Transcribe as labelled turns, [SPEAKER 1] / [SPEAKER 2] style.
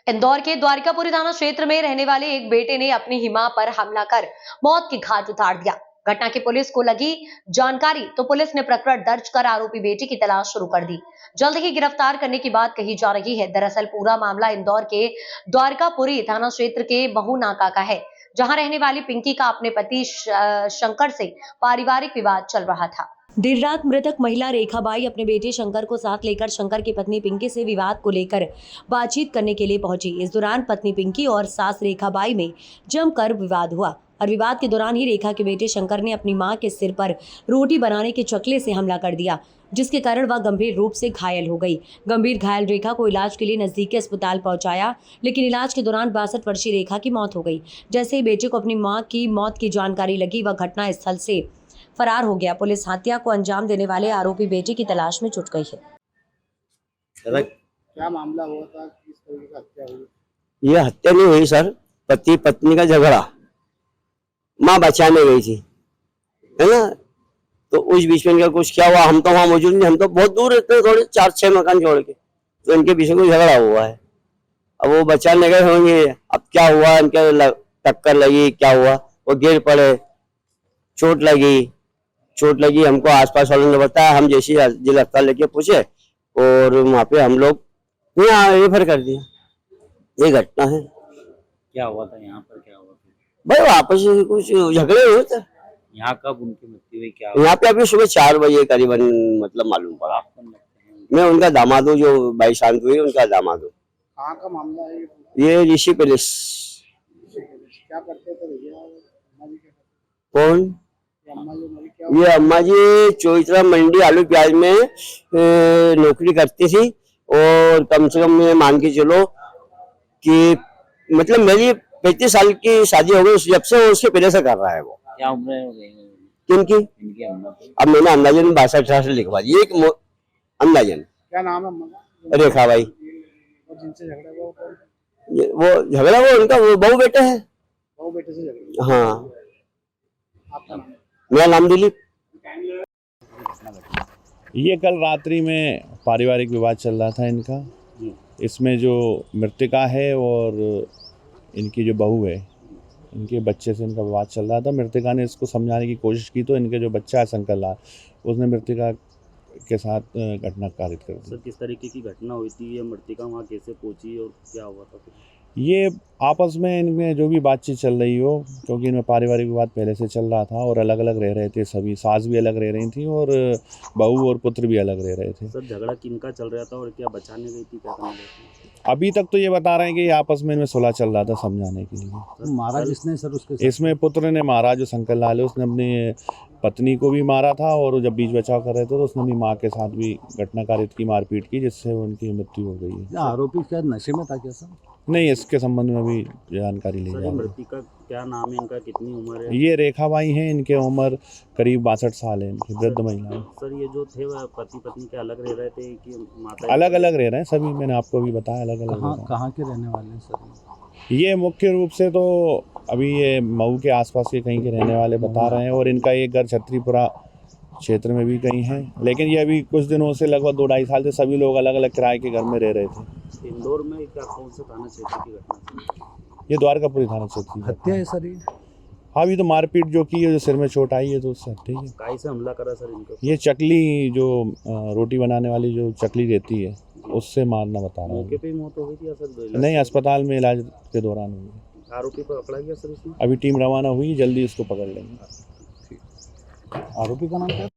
[SPEAKER 1] इंदौर के द्वारिकापुरी थाना क्षेत्र में रहने वाले एक बेटे ने अपनी ही मां पर हमला कर मौत की घाट उतार दिया। घटना की पुलिस को लगी जानकारी तो पुलिस ने प्रकरण दर्ज कर आरोपी बेटे की तलाश शुरू कर दी। जल्द ही गिरफ्तार करने की बात कही जा रही है। दरअसल पूरा मामला इंदौर के द्वारिकापुरी थाना क्षेत्र के महू नाका का है, जहां रहने वाली पिंकी का अपने पति शंकर से पारिवारिक विवाद चल रहा था। देर रात मृतक महिला रेखाबाई अपने बेटे शंकर को साथ लेकर शंकर की पत्नी पिंकी से विवाद को लेकर बातचीत करने के लिए पहुंची। इस दौरान पत्नी पिंकी और सास रेखाबाई में जमकर विवाद हुआ और विवाद के दौरान ही रेखा के बेटे शंकर ने अपनी मां के सिर पर रोटी बनाने के चकले से हमला कर दिया, जिसके कारण वह गंभीर रूप से घायल हो गई। गंभीर घायल रेखा को इलाज के लिए नजदीकी अस्पताल पहुंचाया, लेकिन इलाज के दौरान 62 वर्षीय रेखा की मौत हो गई। जैसे ही बेटे को अपनी मां की मौत की जानकारी लगी, वह घटना स्थल से फरार हो गया। पुलिस हत्या को अंजाम देने वाले आरोपी बेटे की तलाश में जुट गई है।
[SPEAKER 2] क्या मामला हुआ था, किस तरीके की हत्या हुई?
[SPEAKER 3] ये हत्या नहीं हुई सर, पति पत्नी का झगड़ा, माँ बचाने गई थी, है ना। तो उस बीच में इनका कुछ क्या हुआ, हम तो वहाँ मौजूद नहीं, हम तो बहुत दूर रहते हैं, थोड़े 4-6 मकान छोड़ के। तो इनके बीच में कोई झगड़ा हुआ है। अब वो बचाने गए होंगे, अब क्या हुआ, इनके टक्कर लगी, क्या हुआ, वो गिर पड़े, चोट लगी। हमको आसपास वालों ने बताया, हम जैसे जिला अस्पताल लेके पूछे और वहाँ पे हम लोग यहाँ रेफर कर दिया। ये घटना है।
[SPEAKER 2] क्या हुआ था यहाँ पर, क्या हुआ था?
[SPEAKER 3] भाई आपस में कुछ झगड़े हुए थे।
[SPEAKER 2] यहाँ कब उनकी मृत्यु हुई, क्या हुआ?
[SPEAKER 3] यहाँ पे अभी सुबह 4 बजे करीबन मतलब मालूम पड़ा।
[SPEAKER 2] आप कौन लगते हैं?
[SPEAKER 3] मैं उनका दामाद हूँ, जो भाई शांत हुई उनका दामाद हूँ।
[SPEAKER 2] कहाँ का मामला है
[SPEAKER 3] ये ऋषि पैलेस।
[SPEAKER 2] क्या करते थे भैया? अम्मा जी
[SPEAKER 3] कौन?
[SPEAKER 2] अम्मा जी मरी, क्या?
[SPEAKER 3] ये अम्मा जी चौथरा मंडी आलू प्याज में नौकरी करती थी और कम से कम ये मान के चलो कि मतलब मेरी 35 साल की शादी हो गई, जब से उसके पहले से कर रहा है वो।
[SPEAKER 2] क्या उम्र हो गई
[SPEAKER 3] किनकी?
[SPEAKER 2] इनकी अम्मा की।
[SPEAKER 3] अब मैंने अंदाजन 62 से लिखवा दी एक अंदाजन।
[SPEAKER 2] क्या नाम है अम्मा का?
[SPEAKER 3] रेखा भाई।
[SPEAKER 2] और जिनसे झगड़ा हुआ वो कौन?
[SPEAKER 3] वो झगड़ा वो उनका वो बहू बेटे है।
[SPEAKER 2] बहू बेटे से झगड़ा?
[SPEAKER 3] हाँ।
[SPEAKER 2] आपका नाम?
[SPEAKER 3] मेरा नाम दिलीप।
[SPEAKER 4] ये कल रात्रि में पारिवारिक विवाद चल रहा था इनका। इसमें जो मृतका है और इनकी जो बहू है, इनके बच्चे से इनका विवाद चल रहा था। मृतका ने इसको समझाने की कोशिश की तो इनके जो बच्चा है शंकर लाल, उसने मृतका के साथ घटना कारित कर दी।
[SPEAKER 5] सर, किस तरीके की घटना हुई थी? ये मृतका वहाँ कैसे पहुंची और क्या हुआ था?
[SPEAKER 4] ये आपस में इनमें जो भी बातचीत चल रही हो, क्योंकि इनमें पारिवारिक विवाद पहले से चल रहा था और अलग अलग रह रहे थे सभी, सास भी अलग रह रही थी और बहू और पुत्र भी अलग रह रहे थे।
[SPEAKER 5] सर, झगड़ा किनका चल रहा था और क्या बचाने गई थी, क्या करने गई थी?
[SPEAKER 4] अभी तक तो ये बता रहे हैं कि आपस में इनमें सुलह चल रहा था समझाने के लिए।
[SPEAKER 2] मारा जिसने सर उसके
[SPEAKER 4] इसमें पुत्र ने मारा, जो शंकर लाल है उसने अपनी पत्नी को भी मारा था और जब बीच बचाव कर रहे थे तो उसने अपनी माँ के साथ भी घटना कारित की, मारपीट की, जिससे उनकी मृत्यु हो गई है।
[SPEAKER 2] आरोपी शायद नशे में था क्या सर?
[SPEAKER 4] नहीं, इसके संबंध में भी जानकारी ली जा
[SPEAKER 5] सर,
[SPEAKER 4] रही है।
[SPEAKER 5] मृतका क्या नाम है इनका, कितनी उम्र है?
[SPEAKER 4] ये रेखाबाई हैं, इनके उम्र करीब 62 साल है, इनकी वृद्ध महिला है।
[SPEAKER 5] सर, ये जो थे वह पति पत्नी के अलग रह रहे थे कि माता?
[SPEAKER 4] अलग अलग रह रहे हैं सभी, मैंने आपको भी बताया अलग अलग।
[SPEAKER 2] कहाँ के रहने वाले हैं सर?
[SPEAKER 4] ये मुख्य रूप से तो अभी ये मऊ के आसपास के कहीं के रहने वाले बता रहे हैं और इनका एक घर छतरीपुरा क्षेत्र में भी कहीं है, लेकिन ये अभी कुछ दिनों से लगभग 2-2.5 साल से सभी लोग अलग अलग किराए के घर में रह रहे थे।
[SPEAKER 5] इंदौर में क्या कौन सा थाना क्षेत्र की घटना?
[SPEAKER 4] ये द्वारकापुरी थाना क्षेत्र की
[SPEAKER 2] हत्या है सर ये?
[SPEAKER 4] हाँ, अभी तो मारपीट जो की है, जो सिर में चोट आई है तो उससे ठीक है।
[SPEAKER 5] काय से हमला करा सर इनको?
[SPEAKER 4] ये चकली जो रोटी बनाने वाली जो चकली रहती है उससे मारना बता रहा
[SPEAKER 5] मौके
[SPEAKER 4] है।
[SPEAKER 5] पे ही मौत हो गई थी या सर?
[SPEAKER 4] नहीं, अस्पताल में इलाज के दौरान हुई।
[SPEAKER 5] आरोपी पर पकड़ा गया सर इसमें?
[SPEAKER 4] अभी टीम रवाना हुई, जल्दी उसको पकड़ लेंगे।
[SPEAKER 2] आरोपी का नाम क्या?